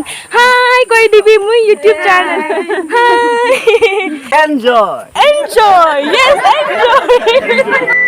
Hi, koi dibi mui YouTube channel. Hi. Enjoy! Enjoy. Yes, enjoy.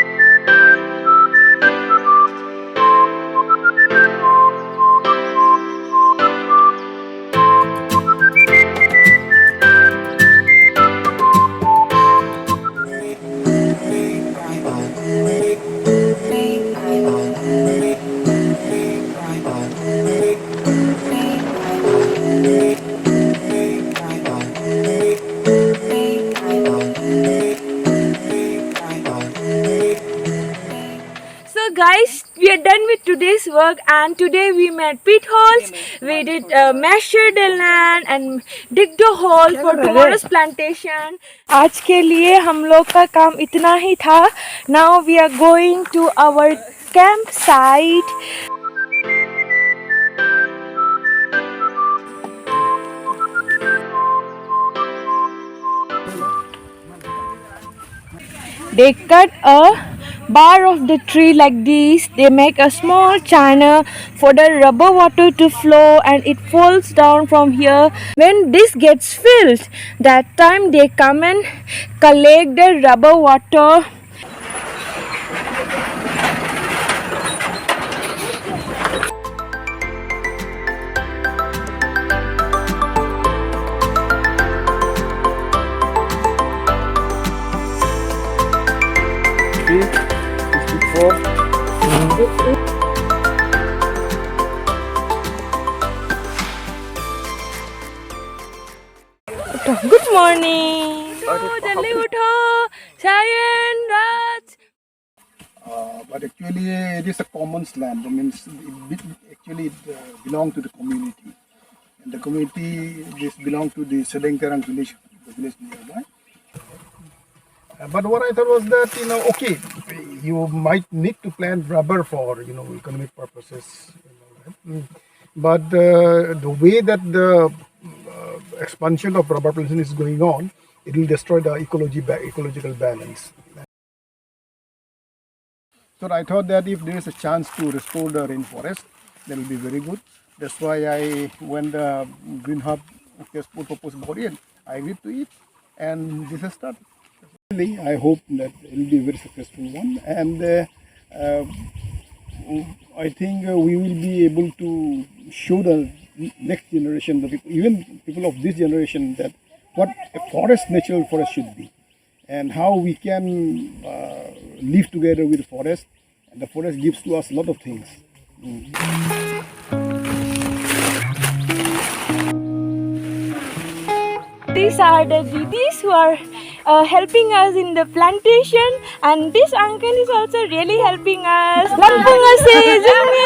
So guys, we are done with today's work and today we made pit holes, we did measure the land and dig the hole for tomorrow's plantation. आज के लिए हम लोग का काम इतना ही था. Now we are going to our campsite. They cut a bar of the tree like this. They make a small channel for the rubber water to flow and it falls down from here. When this gets filled, that time they come and collect the rubber water. Good morning. Jaldi utho. Sayan Raj. But actually it is a commons land. I mean, it belongs to the community. And the community this belongs to the Sedang Terang village, the village nearby. But what I thought was that, okay, you might need to plant rubber for, economic purposes. But the way that the expansion of rubber plantation is going on, it will destroy the ecological balance. So I thought that if there is a chance to restore the rainforest, that will be very good. That's why when the Greenhub proposed body, I agreed to it, and this has started. I hope that it will be a very successful one, and I think we will be able to show the next generation, the people, even people of this generation, that what a forest, natural forest should be, and how we can live together with the forest. And the forest gives to us a lot of things. These are the didis who are helping us in the plantation, and this uncle is also really helping us. Lampung ase, Zime.